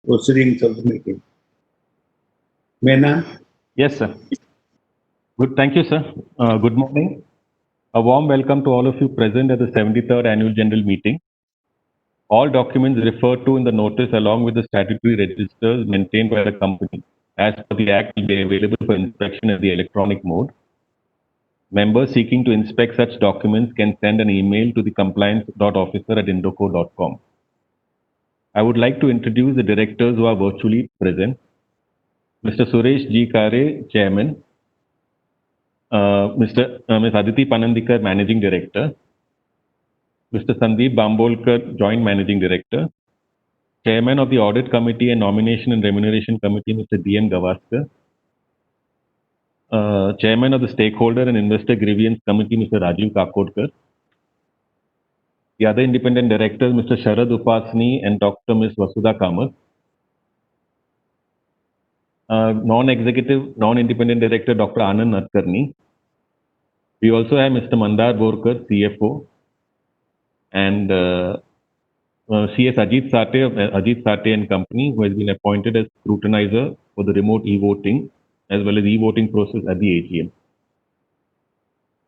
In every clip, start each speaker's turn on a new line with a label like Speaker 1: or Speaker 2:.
Speaker 1: proceedings of the meeting. Menon?
Speaker 2: Yes, sir. Good. Thank you, sir. Good morning. A warm welcome to all of you present at the 73rd Annual General Meeting. All documents referred to in the notice along with the statutory registers maintained by the company as per the Act will be available for inspection in the electronic mode. Members seeking to inspect such documents can send an email to the compliance.officer@indoco.com. I would like to introduce the directors who are virtually present. Mr. Suresh G. Kare, Chairman. Ms. Aditi Panandikar, Managing Director. Mr. Sandeep Bambolkar, Joint Managing Director. Chairman of the Audit Committee and Nomination and Remuneration Committee, Mr. D.M. Gavaskar. Chairman of the Stakeholder and Investor Grievance Committee, Mr. Rajiv Kakodkar. The other independent directors, Mr. Sharad Upasni and Dr. Ms. Vasudha Kamath. Non-executive, non-independent director, Dr. Anand Nadkarni. We also have Mr. Mandar Borkar, CFO, and CS Ajit Sate and Company, who has been appointed as scrutinizer for the remote e-voting as well as e-voting process at the AGM.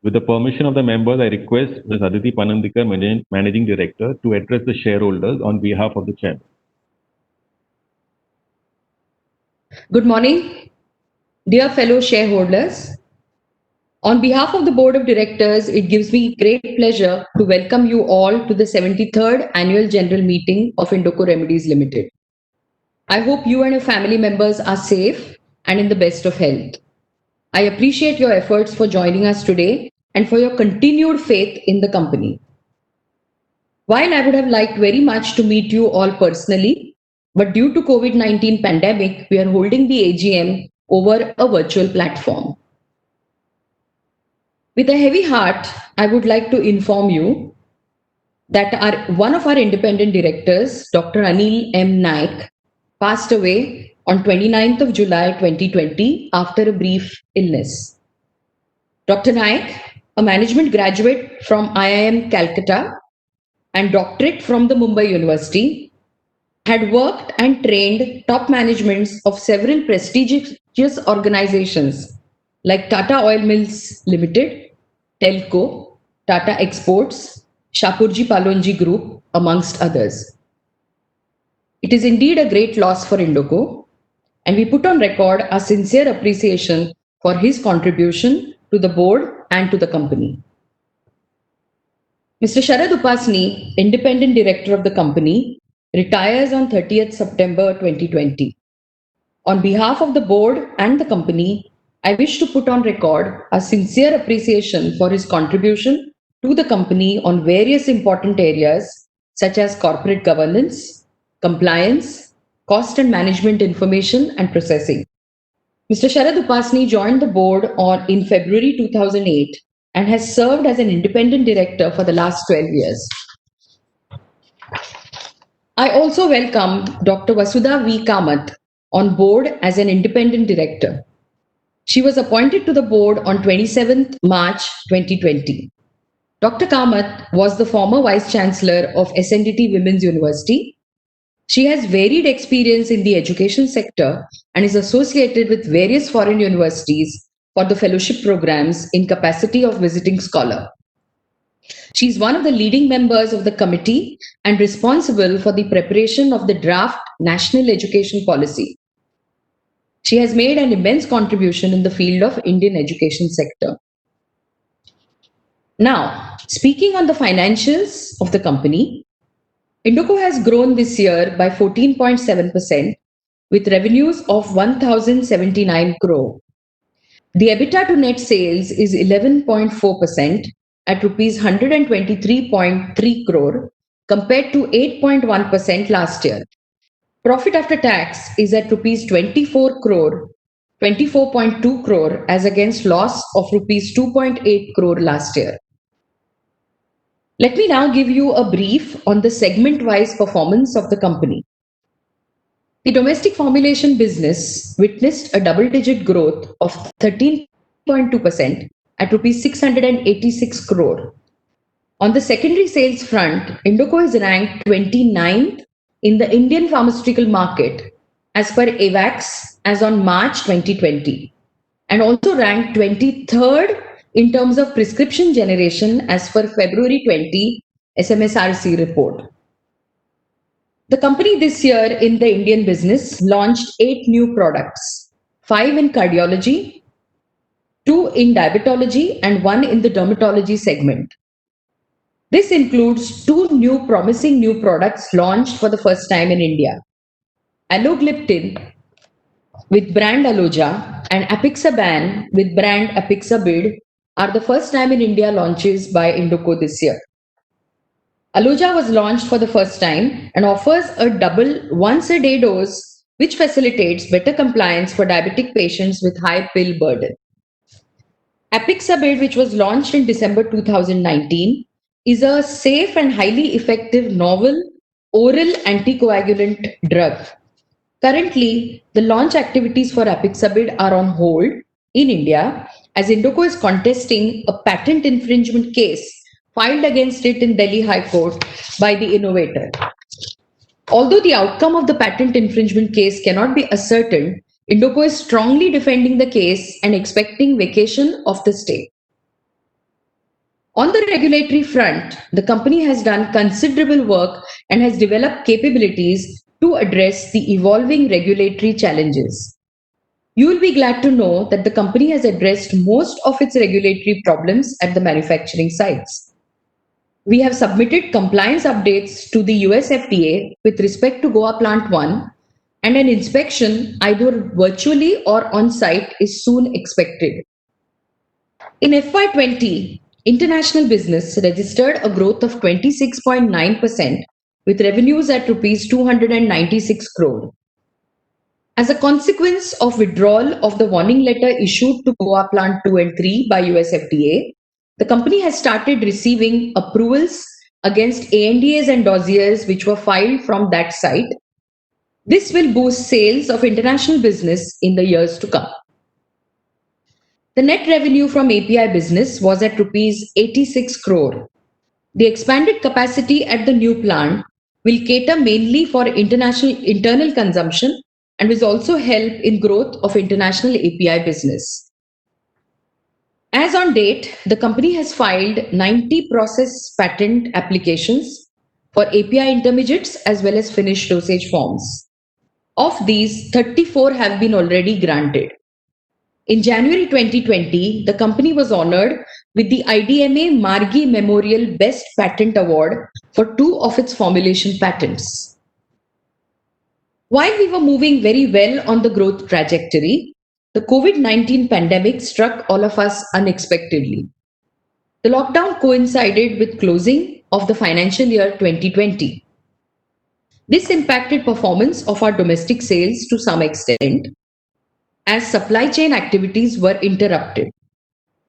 Speaker 2: With the permission of the members, I request Ms. Aditi Panandikar, Managing Director, to address the shareholders on behalf of the Chairman.
Speaker 3: Good morning, dear fellow shareholders. On behalf of the Board of Directors, it gives me great pleasure to welcome you all to the 73rd Annual General Meeting of Indoco Remedies Limited. I hope you and your family members are safe and in the best of health. I appreciate your efforts for joining us today and for your continued faith in the company. While I would have liked very much to meet you all personally, but due to COVID-19 pandemic, we are holding the AGM over a virtual platform. With a heavy heart, I would like to inform you that one of our independent directors, Dr. Anil M. Naik, passed away on 29th of July 2020 after a brief illness. Dr. Naik, a management graduate from IIM Calcutta and doctorate from the Mumbai University, had worked and trained top managements of several prestigious organizations like Tata Oil Mills Limited, Telco, Tata Exports, Shapoorji Pallonji Group, amongst others. It is indeed a great loss for Indoco, and we put on record our sincere appreciation for his contribution to the board and to the company. Mr. Sharad Upasni, independent director of the company, retires on 30th September 2020. On behalf of the board and the company, I wish to put on record a sincere appreciation for his contribution to the company on various important areas such as corporate governance, compliance, cost and management information and processing. Mr. Sharad Upasni joined the board in February 2008 and has served as an independent director for the last 12 years. I also welcome Dr. Vasudha V. Kamath on board as an independent director. She was appointed to the board on 27th March 2020. Dr. Kamath was the former Vice Chancellor of SNDT Women's University. She has varied experience in the education sector and is associated with various foreign universities for the fellowship programs in capacity of visiting scholar. She is one of the leading members of the committee and responsible for the preparation of the draft National Education Policy. She has made an immense contribution in the field of Indian education sector. Now, speaking on the financials of the company, Indoco has grown this year by 14.7% with revenues of 1,079 crore. The EBITDA to net sales is 11.4% at rupees 123.3 crore compared to 8.1% last year. Profit after tax is at rupees 24 crore, 24.2 crore as against loss of rupees 2.8 crore last year. Let me now give you a brief on the segment-wise performance of the company. The domestic formulation business witnessed a double-digit growth of 13.2% at rupees 686 crore. On the secondary sales front, Indoco is ranked 29th in the Indian pharmaceutical market as per AVAX as on March 2020, and also ranked 23rd in terms of prescription generation as per February 20 SMSRC report. The company this year in the Indian business launched 8 new products, 5 in cardiology, 2 in diabetology, and 1 in the dermatology segment. This includes 2 promising new products launched for the first time in India. Alogliptin with brand Aloja and Apixaban with brand Apixabid are the first time in India launches by Indoco this year. Aloja was launched for the first time and offers a double once-a-day dose, which facilitates better compliance for diabetic patients with high pill burden. Apixaban, which was launched in December 2019, is a safe and highly effective novel oral anticoagulant drug. Currently, the launch activities for Apixaban are on hold in India as Indoco is contesting a patent infringement case filed against it in Delhi High Court by the innovator. Although the outcome of the patent infringement case cannot be ascertained, Indoco is strongly defending the case and expecting vacation of the stay. On the regulatory front, the company has done considerable work and has developed capabilities to address the evolving regulatory challenges. You will be glad to know that the company has addressed most of its regulatory problems at the manufacturing sites. We have submitted compliance updates to the US FDA with respect to Goa Plant 1, and an inspection either virtually or on site is soon expected. In FY20, international business registered a growth of 26.9% with revenues at rupees 296 crore. As a consequence of withdrawal of the warning letter issued to Goa Plant 2 and 3 by US FDA, the company has started receiving approvals against ANDAs and dossiers which were filed from that site. This will boost sales of international business in the years to come. The net revenue from API business was at rupees 86 crore. The expanded capacity at the new plant will cater mainly for internal consumption and will also help in growth of international API business. As on date, the company has filed 90 process patent applications for API intermediates as well as finished dosage forms. Of these, 34 have been already granted. In January 2020, the company was honored with the IDMA Margi Memorial Best Patent Award for 2 of its formulation patents. While we were moving very well on the growth trajectory, the COVID-19 pandemic struck all of us unexpectedly. The lockdown coincided with closing of the financial year 2020. This impacted performance of our domestic sales to some extent, as supply chain activities were interrupted.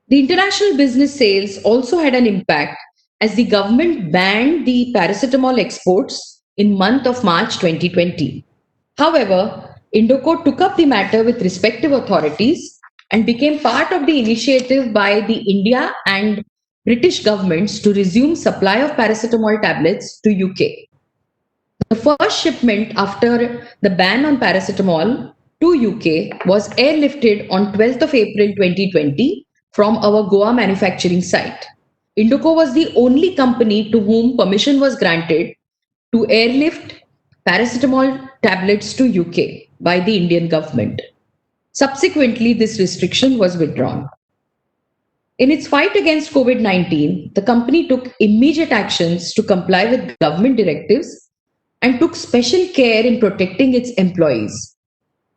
Speaker 3: The international business sales also had an impact as the government banned the paracetamol exports in month of March 2020. However, Indoco took up the matter with respective authorities and became part of the initiative by the India and British governments to resume supply of paracetamol tablets to UK. The first shipment after the ban on paracetamol to UK was airlifted on 12th of April 2020 from our Goa manufacturing site. Indoco was the only company to whom permission was granted to airlift paracetamol tablets to UK by the Indian government. Subsequently, this restriction was withdrawn. In its fight against COVID-19, the company took immediate actions to comply with government directives and took special care in protecting its employees.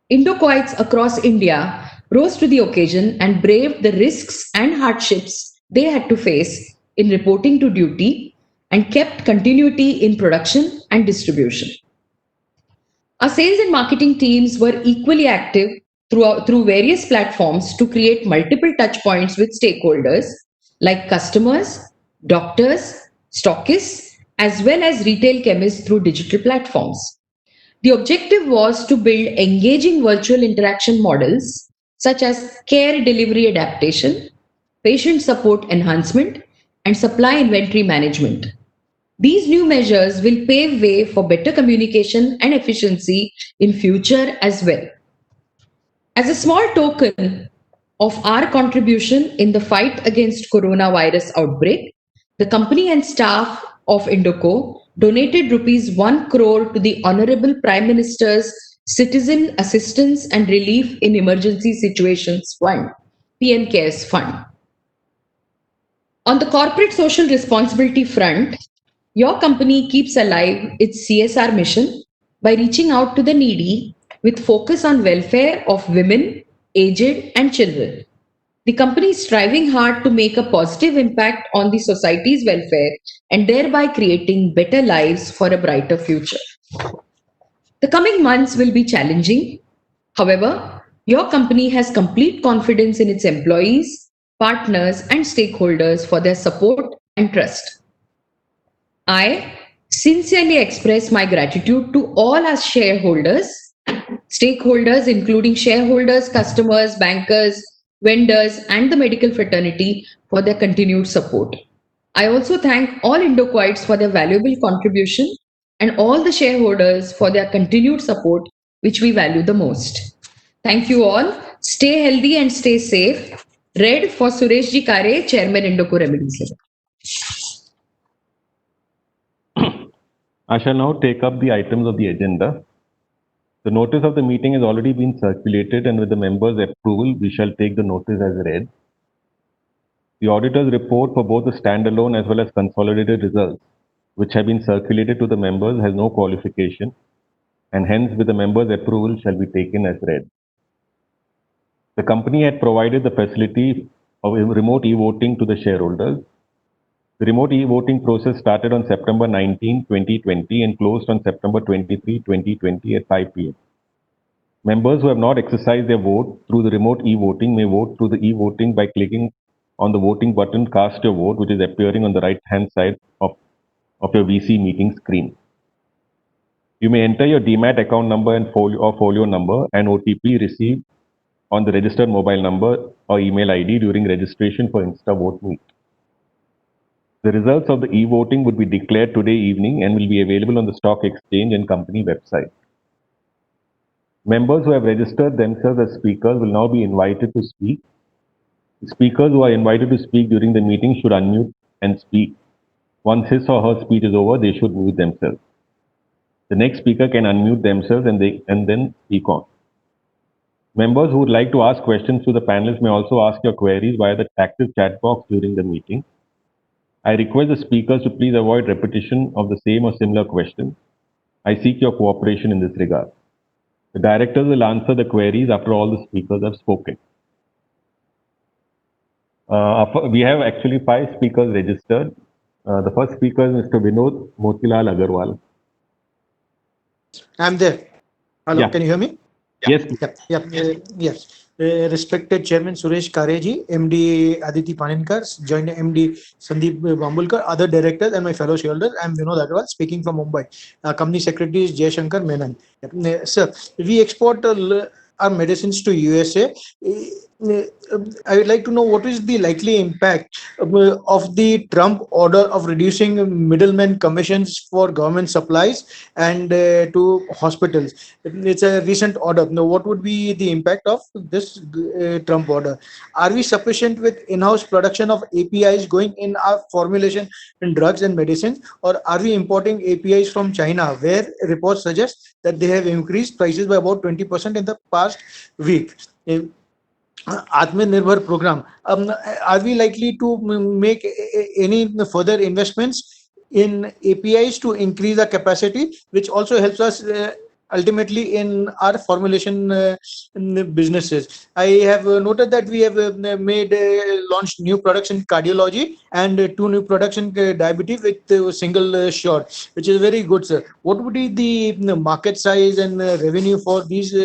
Speaker 3: Indocoites across India rose to the occasion and braved the risks and hardships they had to face in reporting to duty and kept continuity in production and distribution. Our sales and marketing teams were equally active through various platforms to create multiple touch points with stakeholders like customers, doctors, stockists, as well as retail chemists through digital platforms. The objective was to build engaging virtual interaction models such as care delivery adaptation, patient support enhancement, and supply inventory management. These new measures will pave way for better communication and efficiency in future as well. As a small token of our contribution in the fight against coronavirus outbreak, the company and staff of Indoco donated rupees 1 crore to the Honorable Prime Minister's Citizen Assistance and Relief in Emergency Situations Fund, PM CARES Fund. On the corporate social responsibility front, your company keeps alive its CSR mission by reaching out to the needy with focus on welfare of women, aged, and children. The company is striving hard to make a positive impact on the society's welfare and thereby creating better lives for a brighter future. The coming months will be challenging. However, your company has complete confidence in its employees, partners, and stakeholders for their support and trust. I sincerely express my gratitude to all our shareholders, stakeholders, including shareholders, customers, bankers, vendors, and the medical fraternity for their continued support. I also thank all Indoquites for their valuable contribution and all the shareholders for their continued support, which we value the most. Thank you all. Stay healthy and stay safe. Read for Suresh Ji Kare, Chairman Indoco Remedies Limited.
Speaker 2: I shall now take up the items of the agenda. The notice of the meeting has already been circulated, and with the members' approval, we shall take the notice as read. The auditor's report for both the standalone as well as consolidated results, which have been circulated to the members, has no qualification, and hence, with the members' approval, shall be taken as read. The company had provided the facility of remote e-voting to the shareholders. The remote e-voting process started on September 19, 2020 and closed on September 23, 2020 at 5 p.m. Members who have not exercised their vote through the remote e-voting may vote through the e-voting by clicking on the voting button Cast Your Vote, which is appearing on the right-hand side of your VC meeting screen. You may enter your DMAT account number and folio number and OTP received on the registered mobile number or email ID during registration for InstaVote Meet. The results of the e-voting would be declared today evening and will be available on the stock exchange and company website. Members who have registered themselves as speakers will now be invited to speak. Speakers who are invited to speak during the meeting should unmute and speak. Once his or her speech is over, they should mute themselves. The next speaker can unmute themselves and then speak on. Members who would like to ask questions to the panelists may also ask your queries via the active chat box during the meeting. I request the speakers to please avoid repetition of the same or similar questions. I seek your cooperation in this regard. The directors will answer the queries after all the speakers have spoken. We have actually 5 speakers registered. The first speaker is Mr. Vinod Motilal Agarwal.
Speaker 1: I'm there. Hello,
Speaker 2: Yeah.
Speaker 1: Can you hear me?
Speaker 2: Yes.
Speaker 1: Yes. Respected Chairman Suresh Kareji, MD Aditi Paninkar, Joint MD Sandeep Bambulkar, other directors, and my fellow shareholders. I'm Vinod Agarwal, speaking from Mumbai. Company Secretary is Jay Shankar Menon. Sir, we export our medicines to USA. I would like to know what is the likely impact of the Trump order of reducing middlemen commissions for government supplies and to hospitals. It's a recent order. Now, what would be the impact of this Trump order? Are we sufficient with in-house production of APIs going in our formulation in drugs and medicines, or are we importing APIs from China, where reports suggest that they have increased prices by about 20% in the past week? Atmanirbhar program. Are we likely to make any further investments in APIs to increase our capacity, which also helps us ultimately in our formulation in businesses? I have noted that we have launched new products in cardiology and 2 new products in diabetes with single shot, which is very good, sir. What would be the market size and revenue for these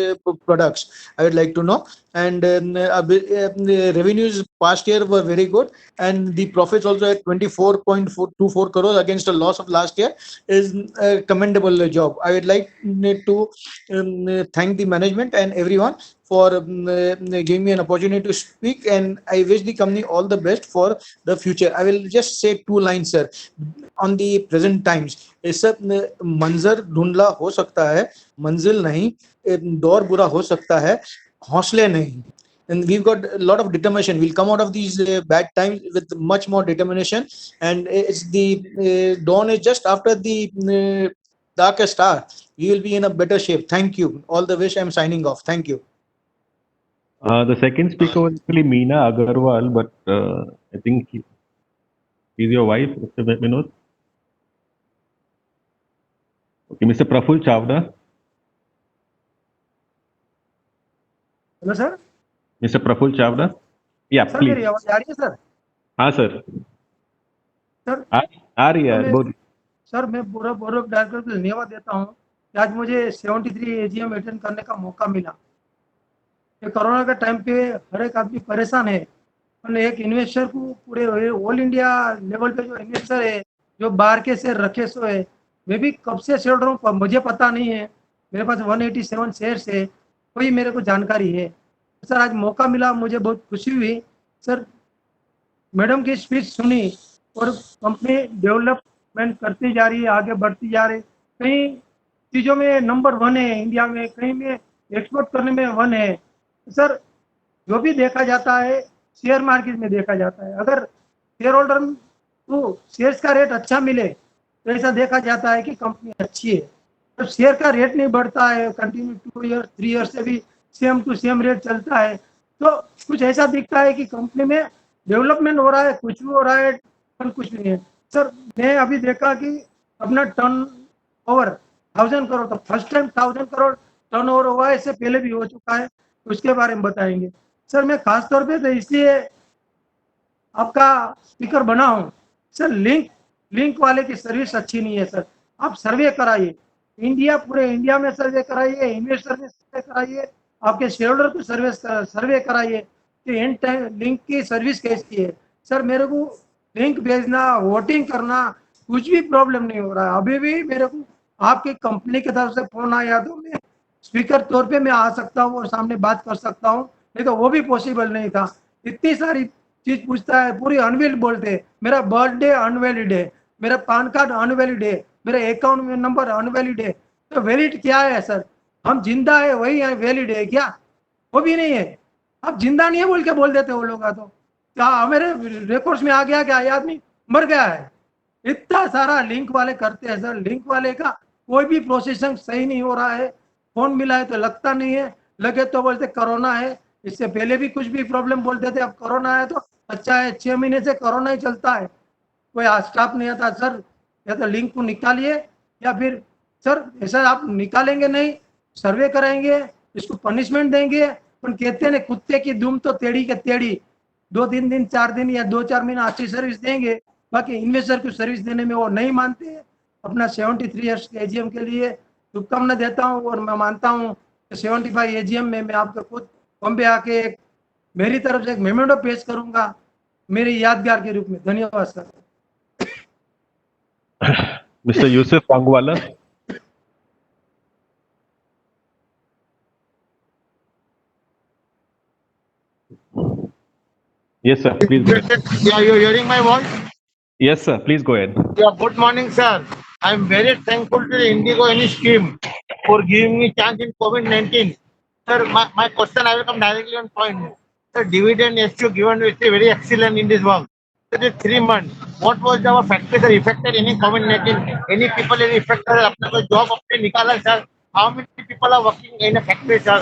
Speaker 1: products? I would like to know. And the revenues past year were very good, and the profits also at 24.24 crores against a loss of last year is a commendable job. I would like to thank the management and everyone for giving me an opportunity to speak, and I wish the company all the best for the future. I will just say 2 lines, sir. On the present times, sir, मंजर धुंधला हो सकता है, मंजिल नहीं, दौर बुरा हो सकता है, हौसले नहीं. And we've got a lot of determination. We'll come out of these bad times with much more determination. And it's the dawn is just after the darkest hour. We will be in a better shape. Thank you. All the wish. I'm signing off. Thank you.
Speaker 2: The second speaker was actually Meena Agarwal, but I think he's your wife, Mr. Vinod. Okay, Mr. Praful Chavda.
Speaker 4: Hello sir.
Speaker 2: Mr. Praful Chavda. Yeah,
Speaker 4: sir
Speaker 2: please.
Speaker 4: मेरी आवाज आ रही है sir?
Speaker 2: हाँ sir.
Speaker 4: Sir
Speaker 2: आ रही है.
Speaker 4: मैं-
Speaker 2: बहुत.
Speaker 4: Sir मैं पूरा बोर्ड ऑफ डायरेक्टर को धन्यवाद देता हूँ कि आज मुझे 73 एजीएम अटेंड करने का मौका मिला. ये कोरोना के टाइम पे हर एक आदमी परेशान है, और एक इन्वेस्टर को पूरे ऑल इंडिया लेवल पे जो इन्वेस्टर है, जो बाहर के शेयर रखे सो है, मैं भी कब से शेयर हूँ मुझे पता नहीं है. मेरे पास 187 शेयर्स है, कोई मेरे को जानकारी है. सर आज मौका मिला, मुझे बहुत खुशी हुई. सर मैडम की स्पीच सुनी और कंपनी डेवलपमेंट करती जा रही है, आगे बढ़ती जा रही है. कई चीज़ों में नंबर 1 है इंडिया में, कहीं में एक्सपोर्ट करने में 1 है. सर जो भी देखा जाता है शेयर मार्केट में देखा जाता है, अगर शेयर होल्डर को शेयर्स का रेट अच्छा मिले तो ऐसा देखा जाता है कि कंपनी अच्छी है. जब शेयर का रेट नहीं बढ़ता है, कंटिन्यू 2 ईयर 3 ईयर से भी सेम टू सेम रेट चलता है, तो कुछ ऐसा दिखता है कि कंपनी में डेवलपमेंट हो रहा है, कुछ भी हो रहा है पर कुछ भी नहीं है. सर मैं अभी देखा कि अपना टर्न ओवर 1000 करोड़, तो first time 1000 crore turn over हुआ है, इससे पहले भी हो चुका है, उसके बारे में बताएंगे. सर मैं खास तौर पे तो इसलिए आपका स्पीकर बना हूँ. सर लिंक वाले की सर्विस अच्छी नहीं है. सर आप सर्वे कराइए, पूरे इंडिया में सर्वे कराइए, इन्वेस्टर में सर्वे कराइए, आपके शेयर होल्डर को सर्वे कराइए कि एंड टाइम लिंक की सर्विस कैसी है. सर मेरे को लिंक भेजना, वोटिंग करना, कुछ भी प्रॉब्लम नहीं हो रहा है. अभी भी मेरे को आपकी कंपनी की तरफ से फोन आया तो मैं स्पीकर तौर पे मैं आ सकता हूँ और सामने बात कर सकता हूँ, नहीं तो वो भी पॉसिबल नहीं था. इतनी सारी चीज पूछता है, पूरी अनवैलिड बोलते. मेरा बर्थडे अनवैलिड है, मेरा पैन कार्ड अनवैलिड है, मेरा अकाउंट में नंबर अनवैलिड है. तो वैलिड क्या है सर? हम जिंदा है वही वैलिड है क्या? वो भी नहीं है. आप जिंदा नहीं है बोल के बोल देते वो लोग. तो क्या मेरे रिकॉर्ड्स में आ गया क्या ये आदमी मर गया है? इतना सारा लिंक वाले करते हैं सर. लिंक वाले का कोई भी प्रोसेसिंग सही नहीं हो रहा है. फोन मिला है तो लगता नहीं है, लगे तो बोलते कोरोना है. इससे पहले भी कुछ भी प्रॉब्लम बोलते थे, अब कोरोना है तो अच्छा है. 6 महीने से कोरोना ही चलता है, कोई स्टाफ नहीं आता. सर या तो लिंक को निकालिए, या फिर सर ऐसा आप निकालेंगे नहीं, सर्वे कराएंगे, इसको पनिशमेंट देंगे. पर कहते हैं कुत्ते की दुम तो टेढ़ी के टेढ़ी. 2-3 दिन 4 दिन या 2-4 महीना अच्छी सर्विस देंगे, बाकी इन्वेस्टर को सर्विस देने में वो नहीं मानते हैं. अपना 73 ईयर्स के एजीएम के लिए शुभकामना देता हूँ, और मैं मानता हूँ कि 75 एजीएम में मैं आपको खुद बॉम्बे आके मेरी तरफ से एक मेमोरेंडम पेश करूंगा मेरी यादगार के रूप में. धन्यवाद sir.
Speaker 2: Mr. Yusuf Pangwala. Yes, sir. Please go ahead.
Speaker 5: Yeah, you're hearing my voice?
Speaker 2: Yes, sir. Please go ahead.
Speaker 5: Yeah, good morning, sir. I'm very thankful to the Indigo Any scheme for giving me chance in COVID-19. Sir, my question, I will come directly on point. Sir, dividend issue given is very excellent in this work. Sir, the 3 months, what was our factor that affected any COVID-19? Any people any affected? अपना कोई job अपने निकाला sir? How many people are working in a factory, sir?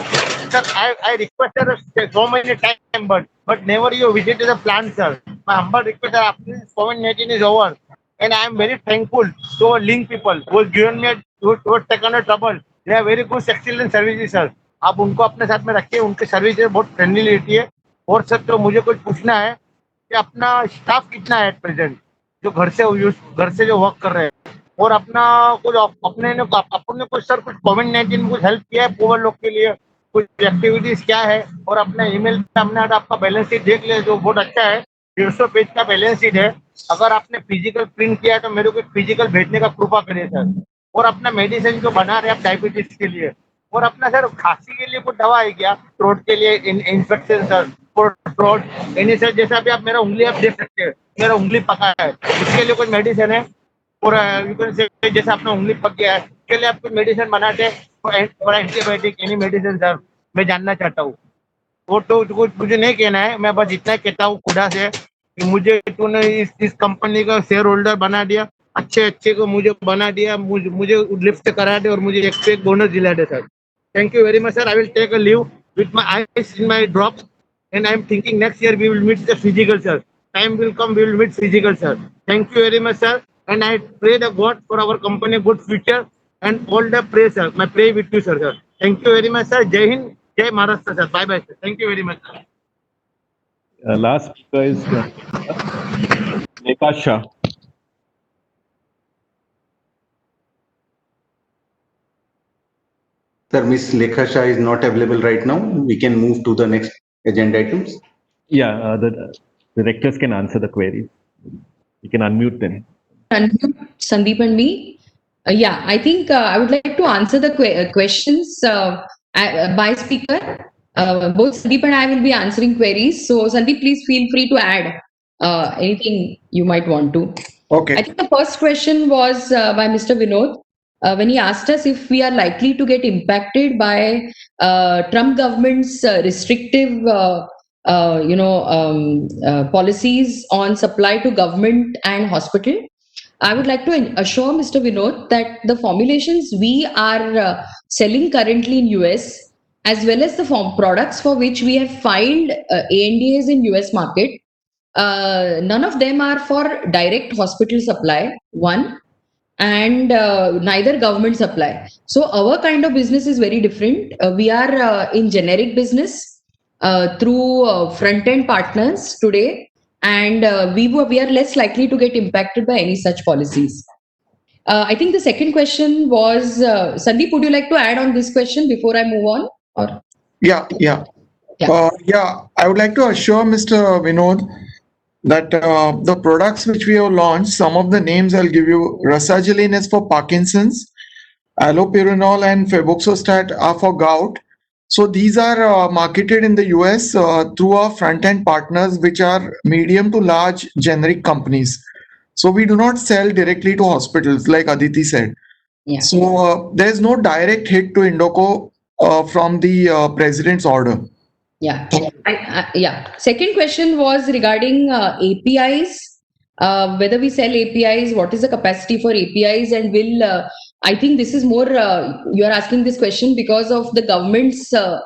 Speaker 5: Sir, I requested so many times, but never you visited the plant, sir. My humble request, sir, after this COVID-19 is over, and I am very thankful to our link people who have given me who have taken a trouble. They are very good, excellent services, sir. आप उनको अपने साथ में रखिए, उनकी service बहुत friendly रहती है. और सर तो मुझे कुछ पूछना है कि अपना स्टाफ कितना है एट प्रेजेंट जो घर से जो वर्क कर रहे हैं, और अपना कुछ अपने कुछ सर कुछ COVID-19 कुछ हेल्प किया है पुअर लोग के लिए, कुछ एक्टिविटीज क्या है? और अपना ईमेल पे हमने आपका बैलेंस शीट देख लिया जो बहुत अच्छा है, 150 पेज का बैलेंस शीट है. अगर आपने फिजिकल प्रिंट किया है तो मेरे को फिजिकल भेजने का कृपा करिए सर. और अपना मेडिसिन जो बना रहे आप डायबिटीज के लिए, और अपना सर खांसी के लिए कुछ दवा है क्या, थ्रोट के लिए इन्फेक्शन सर, फॉर थ्रोट यानी सर जैसे अभी आप मेरा उंगली आप देख सकते हैं, मेरा उंगली पका है, इसके लिए कोई मेडिसिन है? और यू कैन से जैसे अपना उंगली पक गया है, इसके लिए आप कुछ मेडिसिन बनाते हैं for antibiotic any medicine sir, मैं जानना चाहता हूँ। वो तो कुछ मुझे नहीं कहना है, मैं बस इतना कहता हूँ खुदा से कि मुझे तूने इस कंपनी का शेयर होल्डर बना दिया, अच्छे अच्छे को मुझे बना दिया, मुझे लिफ्ट करा दे और मुझे एक पे एक बोनस दिला दे sir. Thank you very much sir. I will take a leave with my eyes in my drops and I am thinking next year we will meet the physical sir. Time will come, we will meet physical sir. Thank you very much sir, and I pray the God for our company good future and all the praise sir. I pray with you sir. Thank you very much sir. Jai Hind, Jai Maharashtra sir. Bye bye sir. Thank you very much sir.
Speaker 2: Last speaker is Lekha Shah.
Speaker 6: Sir, Miss Lekha Shah is not available right now. We can move to the next agenda items.
Speaker 2: Yeah, the directors can answer the queries. You can unmute them.
Speaker 3: Unmute Sandeep and me. Yeah, I think I would like to answer the questions by speaker. Both Sandeep and I will be answering queries. So, Sandeep, please feel free to add anything you might want to.
Speaker 7: Okay.
Speaker 3: I think the first question was by Mr. Vinod when he asked us if we are likely to get impacted by Trump government's restrictive, policies on supply to government and hospital. I would like to assure Mr. Vinod that the formulations we are selling currently in US, as well as the products for which we have filed ANDAs in US market, none of them are for direct hospital supply, one, and neither government supply. So our kind of business is very different. We are in generic business through front-end partners today, and we are less likely to get impacted by any such policies. I think the second question was, Sandeep, would you like to add on this question before I move on? Or?
Speaker 7: Yeah. I would like to assure Mr. Vinod that the products which we have launched, some of the names I'll give you. Rasagiline is for Parkinson's, allopurinol and febuxostat are for gout. So these are marketed in the US through our front-end partners, which are medium to large generic companies. So we do not sell directly to hospitals, like Aditi said.
Speaker 3: Yeah.
Speaker 7: So there's no direct hit to Indoco from the president's order.
Speaker 3: Yeah. Yeah. Second question was regarding APIs. Whether we sell APIs, what is the capacity for APIs, and will I think this is more you are asking this question because of the government's sort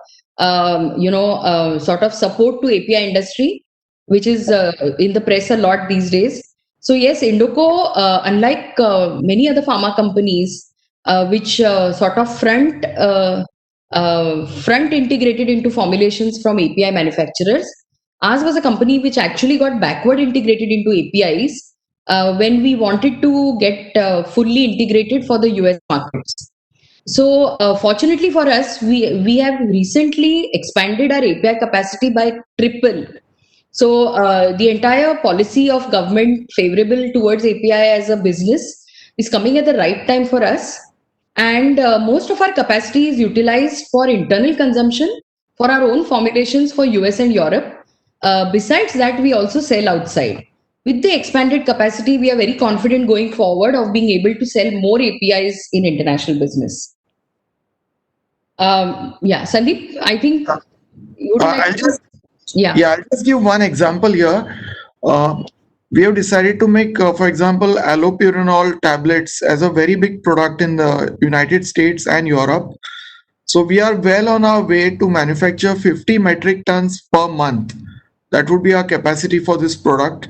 Speaker 3: of support to API industry, which is in the press a lot these days. So yes, Indoco, unlike many other pharma companies, which sort of front integrated into formulations from API manufacturers, ours was a company which actually got backward integrated into APIs when we wanted to get fully integrated for the US markets. So fortunately for us, we have recently expanded our API capacity by triple. So the entire policy of government favorable towards API as a business is coming at the right time for us. And most of our capacity is utilized for internal consumption for our own formulations for US and Europe. Besides that, we also sell outside. With the expanded capacity, we are very confident going forward of being able to sell more APIs in international business. Sandeep, I think you would like to...
Speaker 7: I'll just give one example here. We have decided to make, for example, allopurinol tablets as a very big product in the United States and Europe. So we are well on our way to manufacture 50 metric tons per month. That would be our capacity for this product.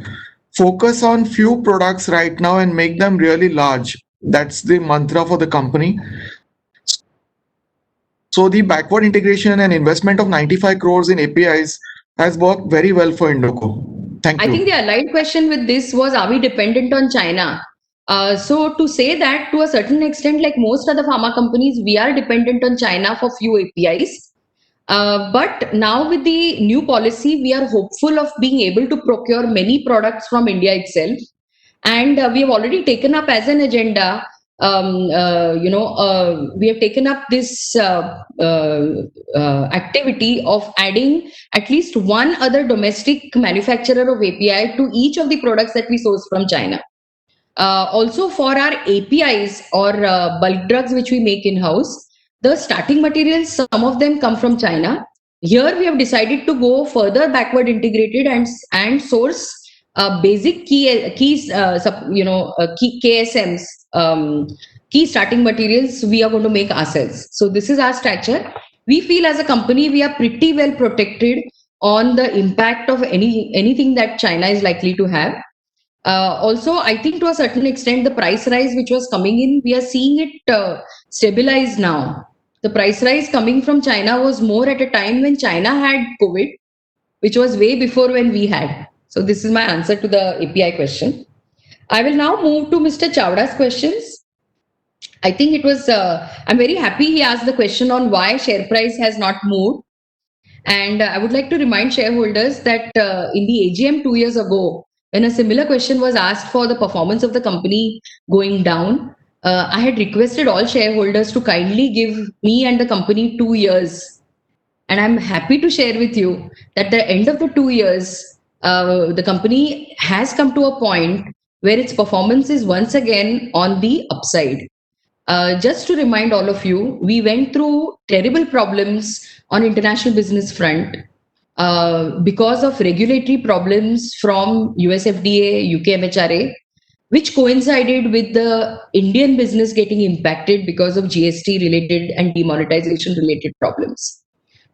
Speaker 7: Focus on few products right now and make them really large. That's the mantra for the company. So the backward integration and investment of 95 crores in APIs has worked very well for Indoco. Thank you.
Speaker 3: I think the allied question with this was, are we dependent on China? So to say that to a certain extent, like most other pharma companies, we are dependent on China for few APIs. But now with the new policy, we are hopeful of being able to procure many products from India itself. And we have already taken up as an agenda we have taken up this activity of adding at least one other domestic manufacturer of API to each of the products that we source from China. Also, for our APIs or bulk drugs which we make in-house, the starting materials, some of them come from China. Here we have decided to go further backward integrated and source basic key KSMs, key starting materials we are going to make ourselves. So this is our stature. We feel as a company we are pretty well protected on the impact of anything that China is likely to have. Also, I think to a certain extent, the price rise which was coming in, we are seeing it stabilize now. The price rise coming from China was more at a time when China had COVID, which was way before when we had. So this is my answer to the API question. I will now move to Mr. Chawda's questions. I think it was, I'm very happy he asked the question on why share price has not moved. And I would like to remind shareholders that in the AGM 2 years ago, when a similar question was asked for the performance of the company going down, I had requested all shareholders to kindly give me and the company 2 years. And I'm happy to share with you that at the end of the 2 years, the company has come to a point where its performance is once again on the upside. Just to remind all of you, we went through terrible problems on international business front because of regulatory problems from US FDA, UK MHRA, which coincided with the Indian business getting impacted because of GST related and demonetization related problems.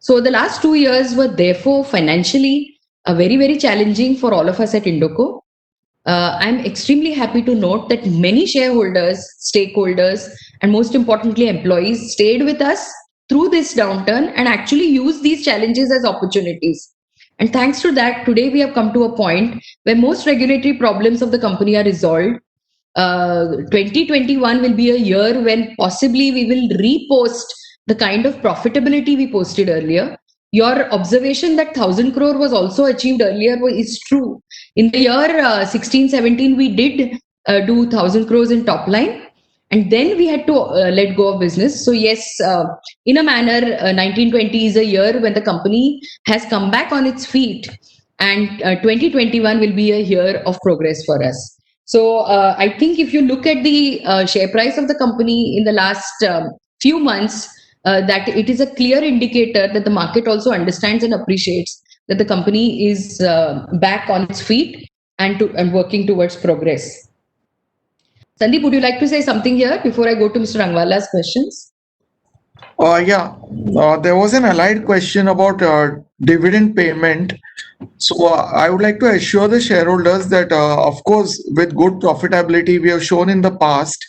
Speaker 3: So the last 2 years were therefore financially very, very challenging for all of us at Indoco. I'm extremely happy to note that many shareholders, stakeholders, and most importantly, employees stayed with us through this downturn and actually used these challenges as opportunities. And thanks to that, today we have come to a point where most regulatory problems of the company are resolved. 2021 will be a year when possibly we will repost the kind of profitability we posted earlier. Your observation that 1,000 crore was also achieved earlier is true. In the year 16-17, we did do 1,000 crores in top line. And then we had to let go of business. So yes, in a manner, 1920 is a year when the company has come back on its feet. And 2021 will be a year of progress for us. So I think if you look at the share price of the company in the last few months, that it is a clear indicator that the market also understands and appreciates that the company is back on its feet and working towards progress. Sandeep, would you like to say something here before I go to Mr. Rangwala's questions?
Speaker 7: There was an allied question about dividend payment. So I would like to assure the shareholders that, of course, with good profitability, we have shown in the past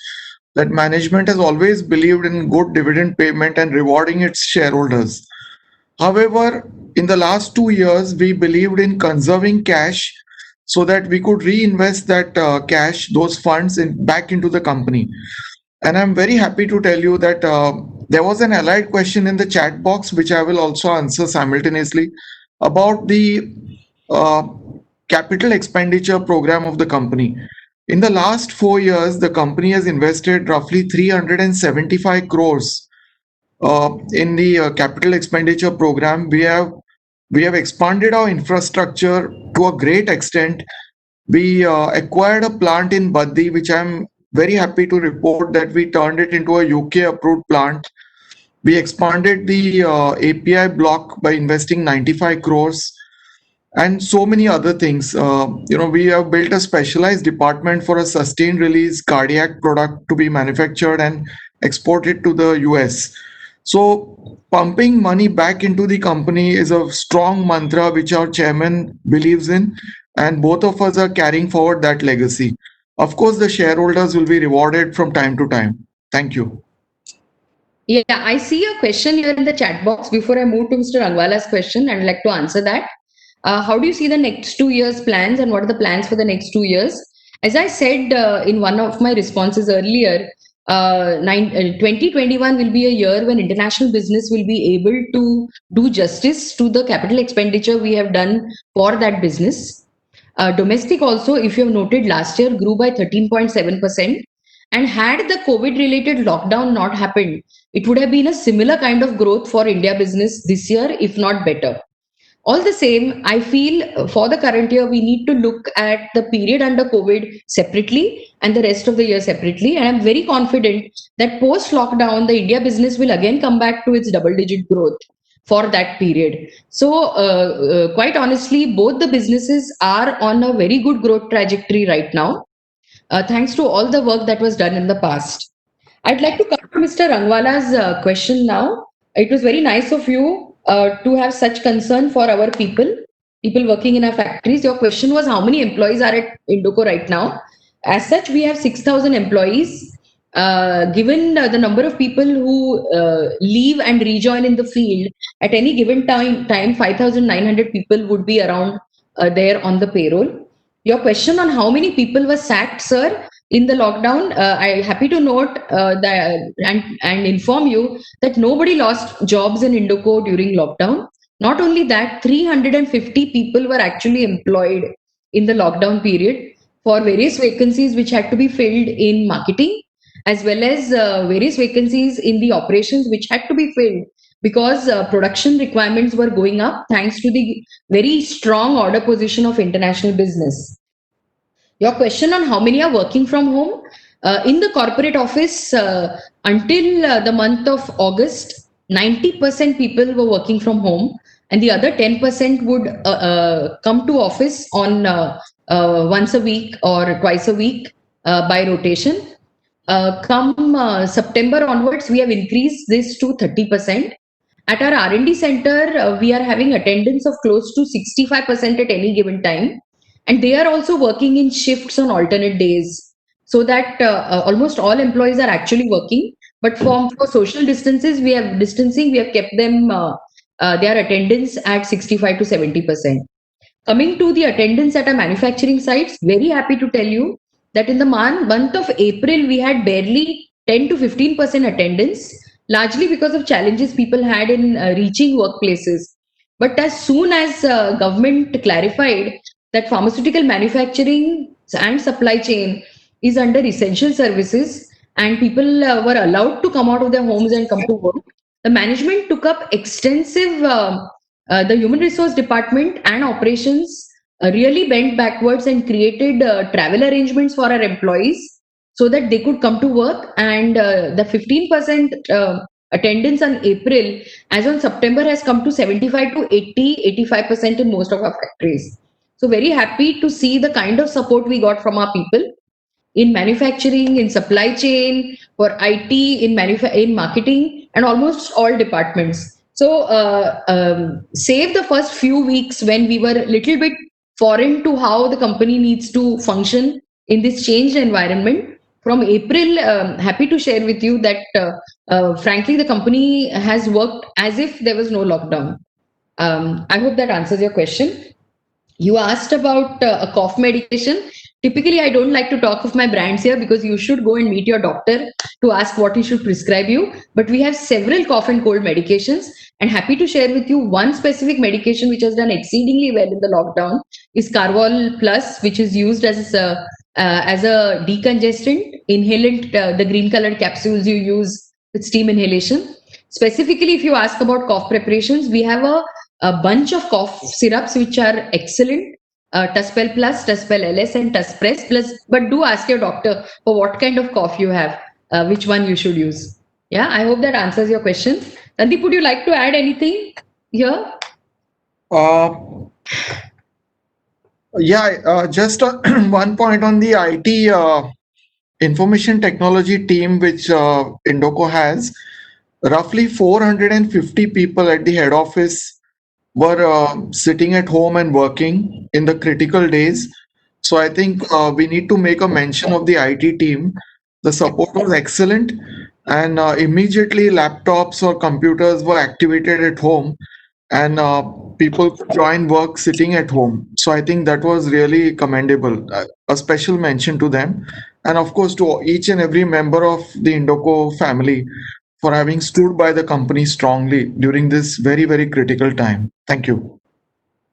Speaker 7: that management has always believed in good dividend payment and rewarding its shareholders. However, in the last 2 years, we believed in conserving cash so that we could reinvest that cash, those funds back into the company. And I'm very happy to tell you that there was an allied question in the chat box, which I will also answer simultaneously, about the capital expenditure program of the company. In the last 4 years, the company has invested roughly 375 crores in the capital expenditure program. We have expanded our infrastructure to a great extent. We acquired a plant in Baddi, which I'm very happy to report that we turned it into a UK approved plant. We expanded the API block by investing 95 crores. And so many other things. We have built a specialized department for a sustained release cardiac product to be manufactured and exported to the US. So pumping money back into the company is a strong mantra which our chairman believes in, and both of us are carrying forward that legacy. Of course, the shareholders will be rewarded from time to time. Thank you.
Speaker 3: Yeah, I see a question here in the chat box. Before I move to Mr. Rangwala's question, I'd like to answer that. How do you see the next 2 years plans and what are the plans for the next 2 years? As I said in one of my responses earlier, 2021 will be a year when international business will be able to do justice to the capital expenditure we have done for that business. Domestic also, if you have noted, last year grew by 13.7%. And had the COVID related lockdown not happened, it would have been a similar kind of growth for India business this year, if not better. All the same, I feel for the current year, we need to look at the period under COVID separately and the rest of the year separately. And I'm very confident that post lockdown, the India business will again come back to its double digit growth for that period. So, quite honestly, both the businesses are on a very good growth trajectory right now, thanks to all the work that was done in the past. I'd like to come to Mr. Rangwala's question now. It was very nice of you to have such concern for our people working in our factories. Your question was how many employees are at Indoco right now? As such, we have 6,000 employees. Given the number of people who leave and rejoin in the field, at any given time 5,900 people would be around there on the payroll. Your question on how many people were sacked, sir, in the lockdown, I'm happy to note that and inform you that nobody lost jobs in Indoco during lockdown. Not only that, 350 people were actually employed in the lockdown period for various vacancies which had to be filled in marketing, as well as various vacancies in the operations which had to be filled because production requirements were going up thanks to the very strong order position of international business. Your question on how many are working from home, in the corporate office, until the month of August, 90% people were working from home, and the other 10% would come to office on once a week or twice a week by rotation. Come September onwards, we have increased this to 30%. At our R&D center, we are having attendance of close to 65% at any given time. And they are also working in shifts on alternate days, so that almost all employees are actually working. But for social distances, we have kept them their attendance at 65 to 70%. Coming to the attendance at our manufacturing sites, very happy to tell you that in the month of April, we had barely 10 to 15% attendance, largely because of challenges people had in reaching workplaces. But as soon as government clarified that pharmaceutical manufacturing and supply chain is under essential services and people were allowed to come out of their homes and come to work, the management took up extensive, the human resource department and operations really bent backwards and created travel arrangements for our employees so that they could come to work. And the 15% attendance on April, as on September, has come to 75 to 85% in most of our factories. So very happy to see the kind of support we got from our people in manufacturing, in supply chain, for IT, in marketing, and almost all departments. So save the first few weeks when we were a little bit foreign to how the company needs to function in this changed environment. From April, happy to share with you that frankly, the company has worked as if there was no lockdown. I hope that answers your question. You asked about a cough medication. Typically, I don't like to talk of my brands here because you should go and meet your doctor to ask what he should prescribe you. But we have several cough and cold medications, and happy to share with you one specific medication which has done exceedingly well in the lockdown is Carvol Plus, which is used as a decongestant, inhalant, the green colored capsules you use with steam inhalation. Specifically, if you ask about cough preparations, we have a bunch of cough syrups which are excellent. Tuspel Plus, Tuspel LS, and Tuspress Plus. But do ask your doctor for what kind of cough you have, which one you should use. Yeah, I hope that answers your question. Sandeep, would you like to add anything here?
Speaker 7: Just one point on the IT information technology team which Indoco has. Roughly 450 people at the head office were sitting at home and working in the critical days. So I think we need to make a mention of the IT team. The support was excellent, and immediately laptops or computers were activated at home, and people could join work sitting at home. So I think that was really commendable. A special mention to them, and of course to each and every member of the Indoco family for having stood by the company strongly during this very, very critical time. Thank you.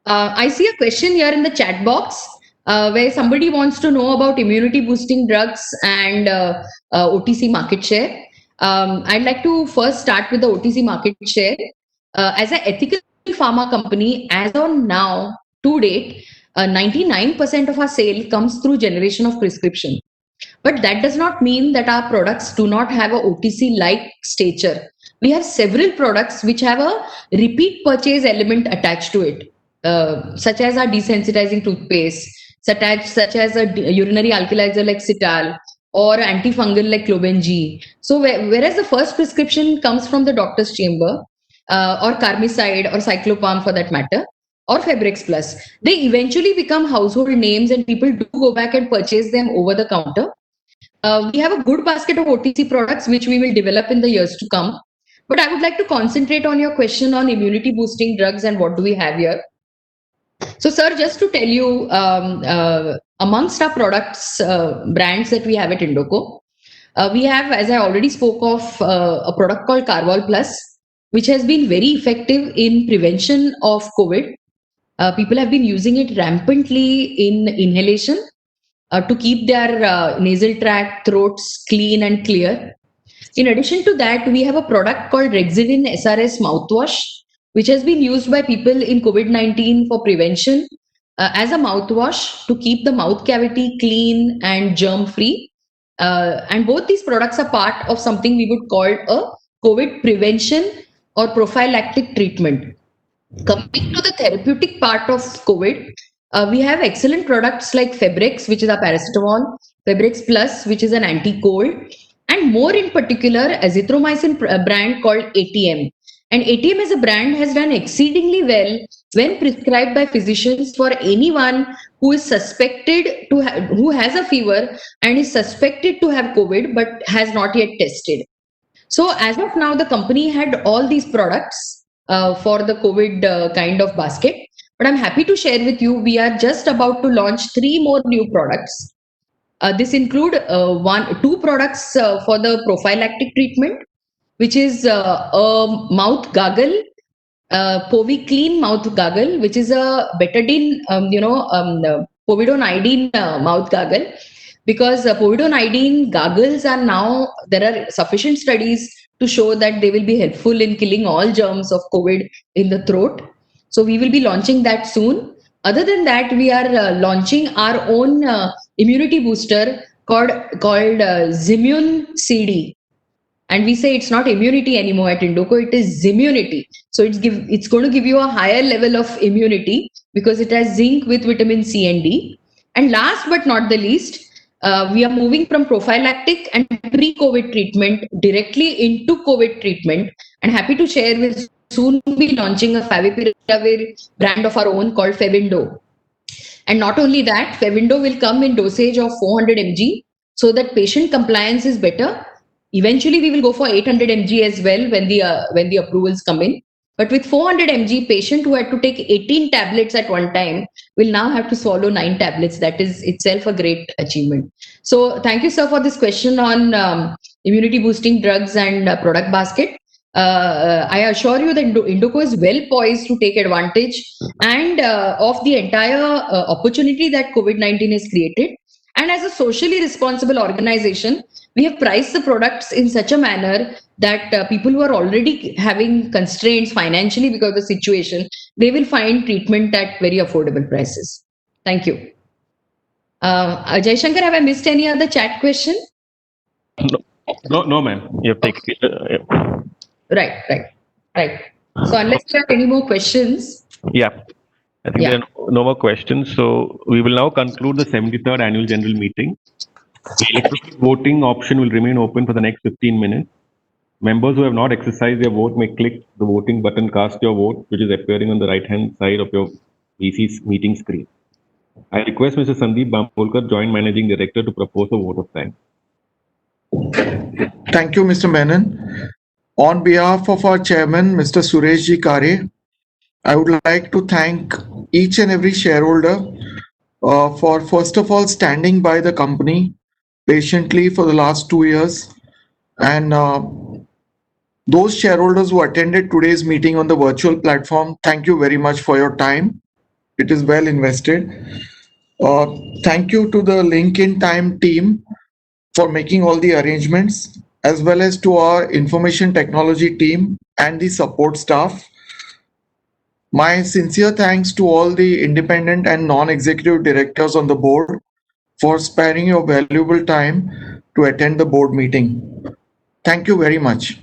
Speaker 3: I see a question here in the chat box. where somebody wants to know about immunity boosting drugs and OTC market share. I'd like to first start with the OTC market share. As an ethical pharma company, as on now, to date, 99% of our sale comes through generation of prescription. But that does not mean that our products do not have a OTC like stature. We have several products which have a repeat purchase element attached to it, such as our desensitizing toothpaste, such as a urinary alkalizer like Cital, or antifungal like Cloben-G. So whereas the first prescription comes from the doctor's chamber, or Carmicide or Cyclopam for that matter, or Febrex Plus, they eventually become household names and people do go back and purchase them over the counter. We have a good basket of OTC products which we will develop in the years to come. But I would like to concentrate on your question on immunity boosting drugs and what do we have here. So, sir, just to tell you, amongst our products, brands that we have at Indoco, we have, as I already spoke of, a product called Carvol Plus, which has been very effective in prevention of COVID. People have been using it rampantly in inhalation to keep their nasal tract, throats clean and clear. In addition to that, we have a product called Rexidin SRS mouthwash, which has been used by people in COVID-19 for prevention as a mouthwash to keep the mouth cavity clean and germ-free. And both these products are part of something we would call a COVID prevention or prophylactic treatment. Coming to the therapeutic part of COVID, we have excellent products like Febrex, which is a paracetamol, Febrex Plus, which is an anti-cold, and more in particular, azithromycin brand called ATM. And ATM as a brand has done exceedingly well when prescribed by physicians for anyone who is suspected to have, who has a fever and is suspected to have COVID but has not yet tested. So as of now, the company had all these products for the COVID kind of basket. But I'm happy to share with you, we are just about to launch 3 more new products. This include 2 products for the prophylactic treatment, which is a mouth gargle, Povi Clean mouth gargle, which is a betadine, povidone mouth gargle. Because povidone gargles are now, there are sufficient studies to show that they will be helpful in killing all germs of COVID in the throat. So we will be launching that soon. Other than that, we are launching our own immunity booster called Zimmune CD. And we say it's not immunity anymore at Indoco, it is Zimmunity. So it's going to give you a higher level of immunity because it has zinc with vitamin C and D. And last but not the least, we are moving from prophylactic and pre-COVID treatment directly into COVID treatment. And happy to share, we'll soon be launching a Favipiravir brand of our own called Fevindo. And not only that, Fevindo will come in dosage of 400 mg so that patient compliance is better. Eventually, we will go for 800 mg as well when the approvals come in. But with 400 mg, patient who had to take 18 tablets at one time will now have to swallow 9 tablets. That is itself a great achievement. So thank you, sir, for this question on immunity boosting drugs and product basket. I assure you that Indoco is well poised to take advantage and of the entire opportunity that COVID-19 has created. And as a socially responsible organization, we have priced the products in such a manner that people who are already having constraints financially because of the situation, they will find treatment at very affordable prices. Thank you. Ajay Shankar, have I missed any other chat question?
Speaker 2: No, ma'am. You have taken it.
Speaker 3: Right. So unless you have any more questions.
Speaker 2: Yeah. I think there are no more questions. So we will now conclude the 73rd annual general meeting. The electronic voting option will remain open for the next 15 minutes. Members who have not exercised their vote may click the voting button, cast your vote, which is appearing on the right-hand side of your VC's meeting screen. I request Mr. Sandeep Bambolkar, Joint Managing Director, to propose a vote of thanks.
Speaker 7: Thank you, Mr. Menon. On behalf of our chairman, Mr. Suresh Ji Kare, I would like to thank each and every shareholder for, first of all, standing by the company patiently for the last 2 years. And those shareholders who attended today's meeting on the virtual platform, thank you very much for your time. It is well invested. Thank you to the Link in Time team for making all the arrangements, as well as to our information technology team and the support staff. My sincere thanks to all the independent and non-executive directors on the board for sparing your valuable time to attend the board meeting. Thank you very much.